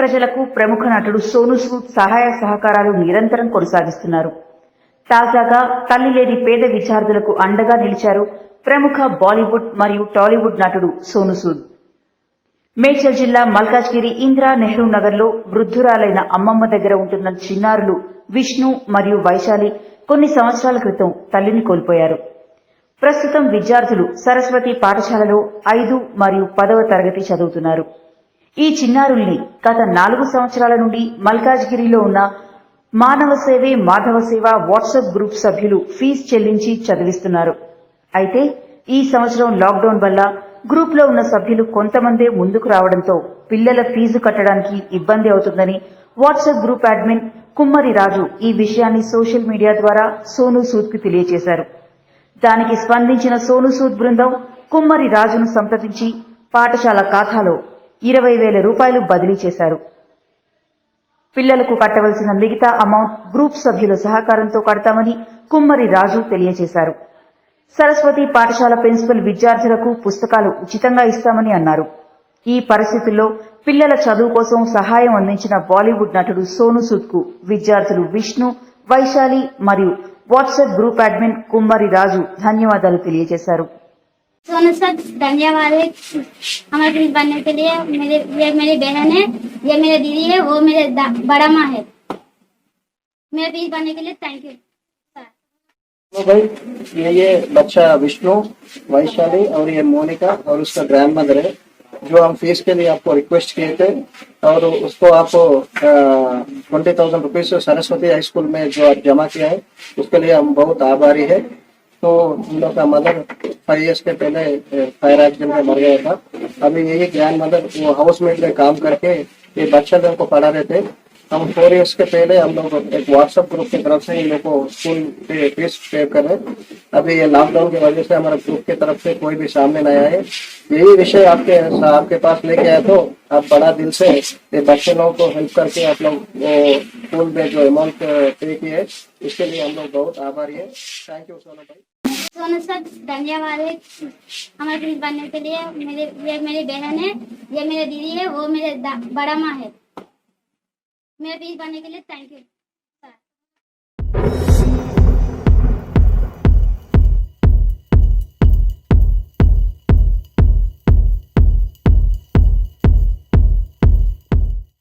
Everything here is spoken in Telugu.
ప్రజలకు ప్రముఖ నటుడు సోనూ సూద్ సహాయ సహకారాలు నిరంతరం కొనసాగిస్తున్నారు. తాజాగా తల్లి లేని పేద విద్యార్థులకు అండగా నిలిచారు ప్రముఖ బాలీవుడ్ మరియు టాలీవుడ్ నటుడు సోనూ సూద్. మేడ్చల్ జిల్లా మల్కాజ్గిరి ఇందిరా నెహ్రూ నగర్లో వృద్ధురాలైన అమ్మమ్మ దగ్గర ఉంటున్న చిన్నారులు విష్ణు మరియు వైశాలి కొన్ని సంవత్సరాల క్రితం తల్లిని కోల్పోయారు. ప్రస్తుతం విద్యార్థులు సరస్వతి పాఠశాలలో 5 మరియు 10వ తరగతి చదువుతున్నారు. ఈ చిన్నారుల్ని గత 4 సంవత్సరాల నుండి మల్కాజ్గిరిలో ఉన్న మానవ సేవే మాధవ సేవ వాట్సాప్ గ్రూప్ సభ్యులు ఫీజు చెల్లించి చదివిస్తున్నారు. అయితే ఈ సంవత్సరం లాక్డౌన్ వల్ల గ్రూప్ లో ఉన్న సభ్యులు కొంతమందే ముందుకు రావడంతో పిల్లల ఫీజు కట్టడానికి ఇబ్బంది అవుతుందని వాట్సాప్ గ్రూప్ అడ్మిన్ కుమ్మరి రాజు ఈ విషయాన్ని సోషల్ మీడియా ద్వారా సోనూ సూద్ కు తెలియజేశారు. దానికి స్పందించిన సోనూ సూద్ బృందం కుమ్మరి రాజును సంప్రదించి పాఠశాల ఖాతాలో 20,000 రూపాయలు బదిలీ చేశారు. పిల్లలకు కట్టవలసిన మిగతా అమౌంట్ గ్రూప్ సభ్యుల సహకారంతో కడతామని కుమ్మరి రాజు తెలియజేశారు. సరస్వతి పాఠశాల ప్రిన్సిపల్ విద్యార్థులకు పుస్తకాలు ఉచితంగా ఇస్తామని అన్నారు. ఈ పరిస్థితుల్లో పిల్లల చదువు కోసం సహాయం అందించిన బాలీవుడ్ నటుడు సోనూ సూద్ కు విద్యార్థులు విష్ణు, వైశాలి మరియు వాట్సాప్ గ్రూప్ అడ్మిన్ కుమ్మరి రాజు ధన్యవాదాలు తెలియజేశారు. सोनू सर धन्यवाद है हमारे फीस बनने के लिए। ये मेरी बहन है, ये मेरे दीदी है, वो मेरे बड़ा माँ है। मेरे फीस बनने के लिए थैंक यू सर। तो भाई ये बच्चा विष्णु, वैशाली और ये मोनिका और उसका ग्रैंड मदर है जो हम फीस के लिए आपको रिक्वेस्ट किए थे और उसको आप 20,000 रुपीज सरस्वती हाई स्कूल में जो आप जमा किया है उसके लिए हम बहुत आभारी है। तो इन लोग का मदर 5 years के पहले फायर एक्सीडेंट में मर गया था। अभी यही ग्रैंड मदर वो हाउस मेट में काम करके ये बच्चा लोग को पढ़ा रहे थे। हम 4 years के पहले हम लोग एक व्हाट्सएप ग्रुप की तरफ से इन लोग को स्कूल पे फीस पे कर रहे। अभी ये लॉकडाउन की वजह से हमारे ग्रुप की तरफ से कोई भी सामने नहीं आया है। यही विषय आपके पास लेके आए तो आप बड़ा दिल से ये बच्चे लोगों को हेल्प करके आप लोग स्कूल में जो अमाउंट पे किए है इसके लिए हम लोग बहुत आभारी है। थैंक यू सोनू भाई। सोनू सर धन्यवाद है हमारे फीस बनने के लिए। ये मेरी बहन है, ये मेरे दीदी है, वो मेरे बड़ा माँ है। मेरे फीस बनने के लिए थैंक यू।